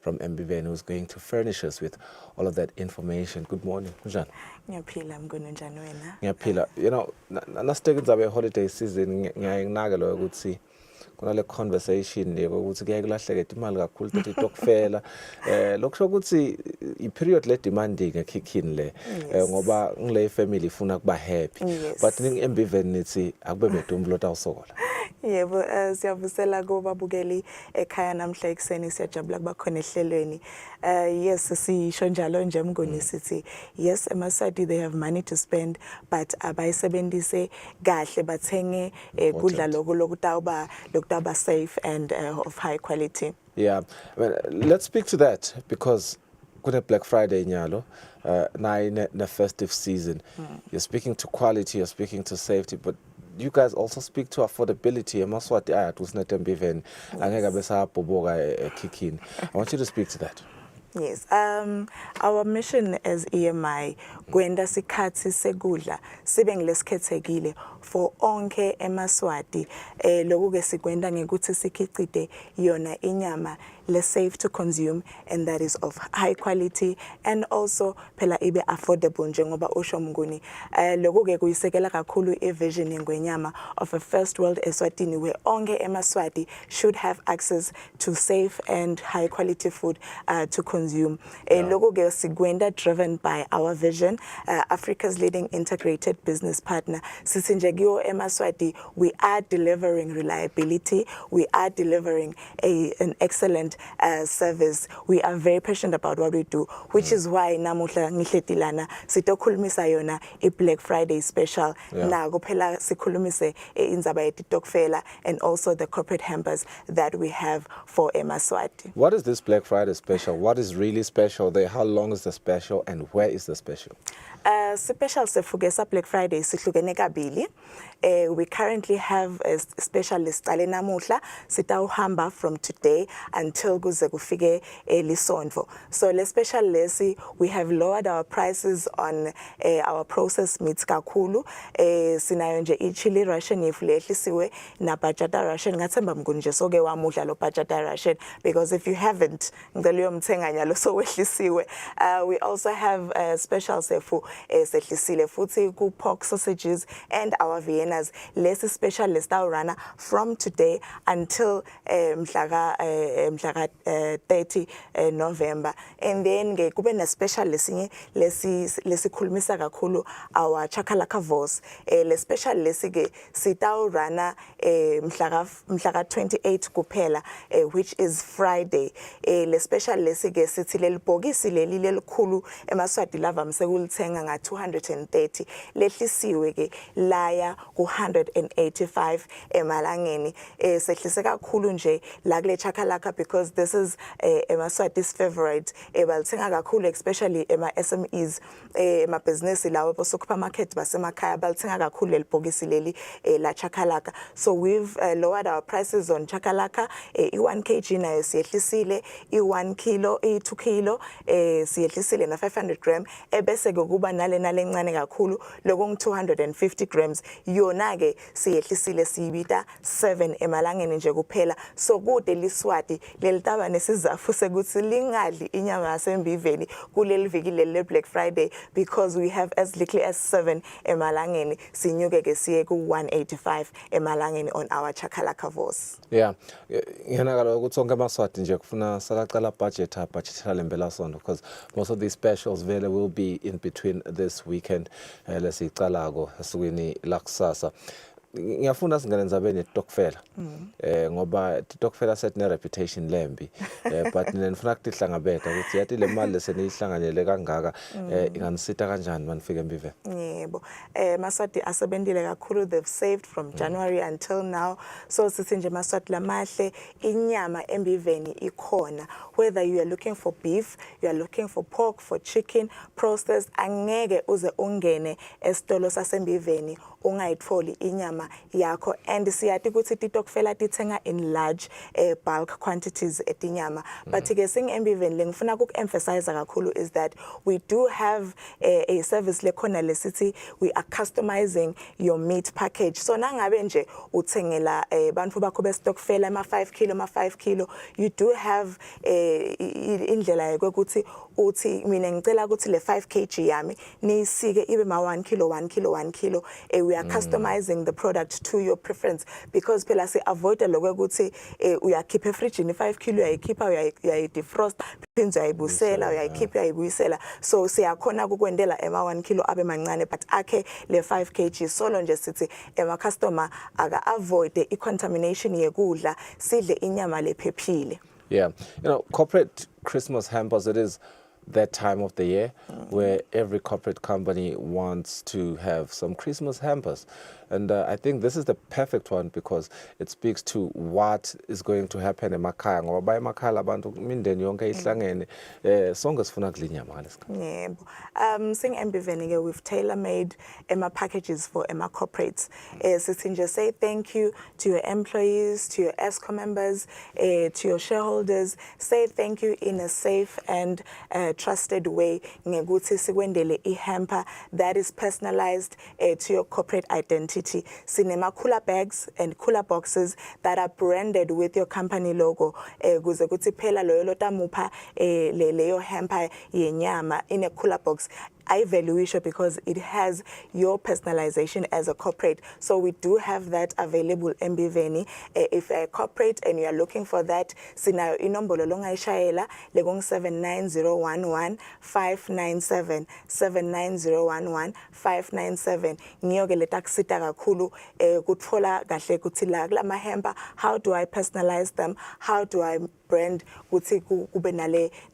from MBVN, who's going to furnish us with all of that information. Good morning, Njani. Ngiyaphila mnguni njani wena? Ngiyaphila. You know, nasiteke ngizabe holiday season ngiyayenaka lo ukuthi kunale conversation le ukuthi kuyaye kulahlekela imali kakhulu ukuthi itokfela lokusho ukuthi I period le demanding ekickini le ngoba ngile family ifuna kuba happy but MBVN nithi akube bedumbulo tawusokola. Yebo siyavusela kubabukeli ekhaya namhla ekseni siyajabula kuba khona ehlelweni. Yes sisho njalo nje mnguni sithi yes emaswati they have money to spend but abayisebenzise kahle bathenge kudla lokutaba safe and of high quality. Yeah, I mean, let's speak to that because kune Black Friday nyalo na in the festive season. You're speaking to quality, you're speaking to safety, but you guys also speak to affordability. Emaswati ayat usnet MBVN angeke besa boboka kicking. I want you to speak to that. Yes, our mission as EMI kwenda sikhathi sekudla sibe ngilesikhethekile for onke emaswati lokhu ke sikwenda ngekuthi sikhicide yona inyama le safe to consume and that is of high quality and also phela ibe affordable njengoba usho mnguni lokhu ke kuyisekela kakhulu ivision ngwenyama of a first world Eswatini where onke emaswati should have access to safe and high quality food to consume. Lokhu ke sikwenda driven by our vision, Africa's leading integrated business partner. Sisinje kiyo emaswati we are delivering reliability, we are delivering an excellent service. We are very passionate about what we do, which is why namuhla ngihletilana sitokhulumisa yona Black Friday special na kuphela sikhulumise indzaba yetitokfela and also the corporate hampers that we have for emaswati. What is this Black Friday special? What is really special there? How long is the special and where is the special? Special sefugesa Black Friday sihlukene kabili. We currently have a specialist ale namuhla sitawuhamba from today until kuze kufike lisonto. So le special lesi we have lowered our prices on our processed meats kakhulu. Sinayo nje ichili ration yehlisiwe na bajata ration ngathemba mnguni nje soke wamudla lo bajata ration because if you haven't ngicela uyomthenga nyalo so wehlisiwe. We also have special sefu sehlisile futhi ku pork sausages and our Viennas. Lesi special list runner from today until mhlaka 30 November. And then kube na special lesinye lesikhulumisa kakhulu our chakalaka vos. Le special lesi ke sitawurana mhlaka 28 kuphela which is Friday. Le special lesi ke sithi lelibhokisi leli lelikhulu emaswati lava msekulithenga nga 230 lehlisiwe ke laya ku 185 emalangeni. Sehlise kakhulu nje la kule chakalaka because this is emaswati's favorite. Balithenga kakhulu especially ema SMEs ema business lawo bo supermarket basemakhaya balithenga kakhulu lelibhokisi leli la chakalaka. So we've lowered our prices on chakalaka. I1 kg nayo siyehlisile, I1 kilo, I2 kilo siyehlisile na 500 gram ebese kuba nale ncane kakhulu loku 250 grams yona ke siyehlisile siyibita 7 emalangeni nje kuphela. So kude liswati lelitaba nesizafu sekuthi lingadli inyama yaseMBVN kuleli viki le Black Friday because we have as little as 7 emalangeni sinyuke ke siye ku 185 emalangeni on our chakalaka vos. Yeah, ngiyanakala ukuthi onke amaswati nje kufuna sakacala budget lembela sonto because most of these specials vele will be in between this weekend lesicalako esukwini lakusasa. Ngiyafuna singene ndzabeni yetokfela ngoba itokfela set ne reputation lembi but nifuna ukuhlangabeta ukuthi yathi le mali lesenihlanganyele kangaka inganisita kanjani manifika eMBVN. Yebo maswati asebendile kakhulu, they've saved from January until now. So sithi nje maswati lamahle inyama eMBVN ikhona, whether you are looking for beef, you are looking for pork, for chicken processed, angeke uze ungene esitolo saseMBVN ungayitholi inyama inyama yakho, and siyati ukuthi titokfela tithenga in large bulk quantities etinyama. But ke sing Embiven lengifuna emphasize kakhulu is that we do have a service lekhona lesithi we are customizing your meat package. So nangabe nje uthengela bantu bakho bestokfela ama 5 kilo, you do have indlela yokuthi uthi mina ngicela ukuthi le 5 kg yami niyisike ibe ma 1 kilo. We are customizing the product to your preference, because phela si avoid lokho ukuthi uyakhipha efridge ni 5 kilo uyayikhipha uyayidefrost phinze uyayibusela uyayikhipha uyayibuyisela. So siyakhona ukukwendela ema 1 kilo abe mancane, but akhe le 5 kg solo nje sithi ema customer aka avoid I contamination yekudla sidle inyama lephephile. Yeah, corporate Christmas hampers, it is that time of the year where every corporate company wants to have some Christmas hampers. And I think this is the perfect one because it speaks to what is going to happen emakhaya ngoba ba emakhaya labantu mindeni yonke ihlangene sonke sifuna kudla inyama ngalesikhathi. Yebo. Sing Embiven we've tailor-made Emma packages for Emma corporates. Sithi nje say thank you to your employees, to your ESCO members, to your shareholders. Say thank you in a safe and trusted way ngekuthi sikwendele ihamper that is personalized to your corporate identity. Cinema cooler bags and cooler boxes that are branded with your company logo. Kuze kuthi phela loyo lotamupha leyo hamper yenyama in a cooler box. I value it because it has your personalization as a corporate. So we do have that available Embiven. If you're a corporate and you are looking for that, sinayo inombolo longayishayela legong 79011 597 79011 597. Ngiyoke letakusita kakhulu kutfola kahle kuthi la kulama hamper, how do I personalize them? How do I brand kuthi kube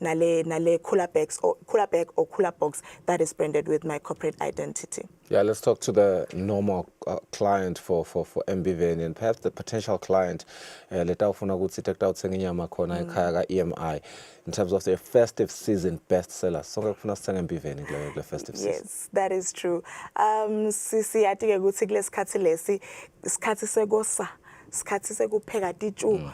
nale cooler bags or cooler bag or cooler box that is branded with my corporate identity. Yeah, let's talk to the normal client for Embiven and perhaps the potential client leta ufuna ukuthi tekta uthenga inyama khona ekhaya ka EMI in terms of their festive season bestsellers. Sonke kufuna sithenga Embiven kule festive season. Yes, that is true. Siyati ke ukuthi kulesikhathi lesi isikhathi sekosa sikhathi sekupheka titshu.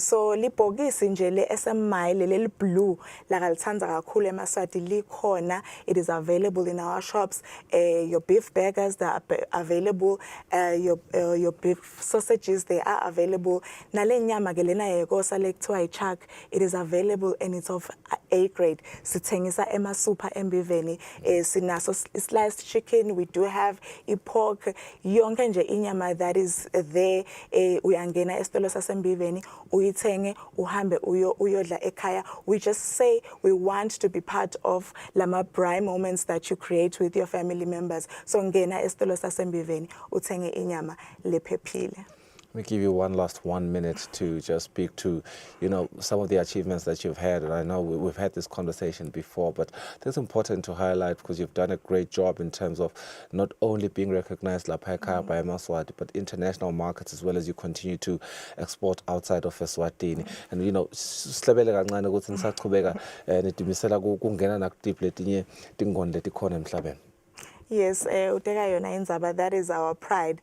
So libhokisi nje le SMI leli blue la kalithandza kakhulu eMaswati likhona. It is available in our shops. Your beef burgers that are available, your beef sausages they are available. Nale nyama ke lena yekosa lekuthiwa iChuck, it is available and it's of A grade. Sithengisa eMasuper Embiven. Sinaso sliced chicken, we do have pork, yonke nje inyama that is there. Uyangena esitolo saseMbiven uyithenge uhambe uyodla ekhaya. We just say we want to be part of lama braai moments that you create with your family members. So ngena esitolo saseMbiven uthenge inyama lephephile. Let me give you one last 1 minute to just speak to, some of the achievements that you've had. And I know we've had this conversation before, but it's important to highlight because you've done a great job in terms of not only being recognized by Maswati, but international markets as well as you continue to export outside of Eswatini. And, sihlebele kancane ukuthi nisachubeka nidimisela kungena nakudeep letinye tingono letikhona emhlabeni. Yes, uteka yona indzaba, that is our pride,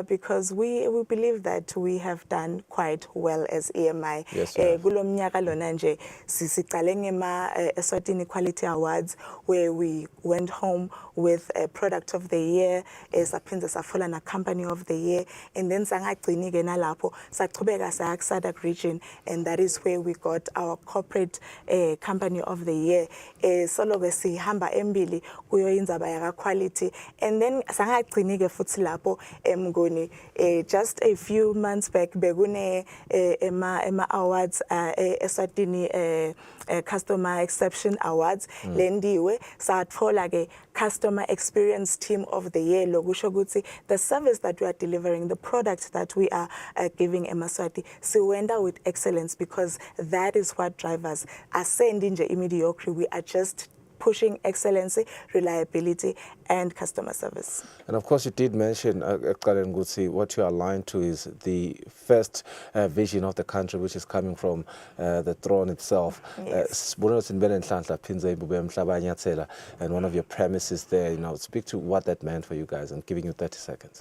because we believe that we have done quite well as EMI. Yes, kulo mnyaka lona nje sicale ngema Eswatini Quality Awards where we went home with a product of the year, saphinze safola na company of the year, and then sangagcini ke nalapho sachubeka sa SADC region, and that is where we got our corporate company of the year. Solo ke sihamba embili kuyo indzaba yaka quality, and then sangagcini ke futhi lapho emngoni just a few months back bekune ema awards Eswatini Customer Exception Awards lendiwe sathola ke Customer Experience Team of the Year. Lokusho ukuthi the service that we are delivering, the product that we are giving eMaswati siwenda with excellence, because that is what drives us. Asendi nje imediocre, we are just pushing excellency, reliability, and customer service. And of course, you did mention, ekuqaleni ukuthi what you are aligned to is the first vision of the country, which is coming from the throne itself. Yes. And one of your premises there, you know, speak to what that meant for you guys. I'm giving you 30 seconds.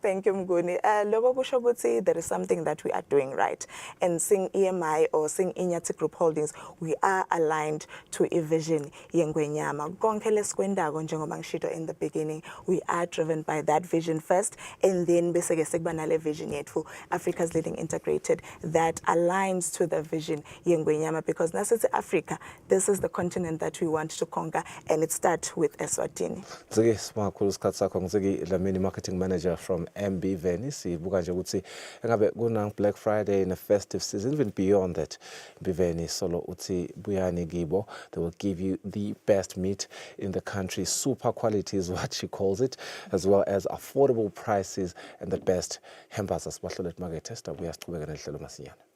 Thank you, Mguni. Loko kusho ukuthi there is something that we are doing right. And seeing EMI or seeing Inyati Group Holdings, we are aligned to a vision yengwenyama. Konke lesikwendako njengoba ngishilo in the beginning, we are driven by that vision first, and then beseke sekuba nale vision yethu, Africa's leading integrated, that aligns to the vision yengwenyama, because nasithi Africa, this is the continent that we want to conquer, and it starts with Eswatini. Nziki simakhulu isikhathi sakho. Nziki Dlamini, marketing manager from MBVeni. Sibuka nje ukuthi engabe kuna Black Friday and a festive season, even beyond that, MBVeni solo uthi buyani kibo. They will give you the best meat in the country. Super quality is what she calls it, as well as affordable prices and the best hampers. Asibahlole emakethe. Sibuya sichubeka nehlelo masinyane.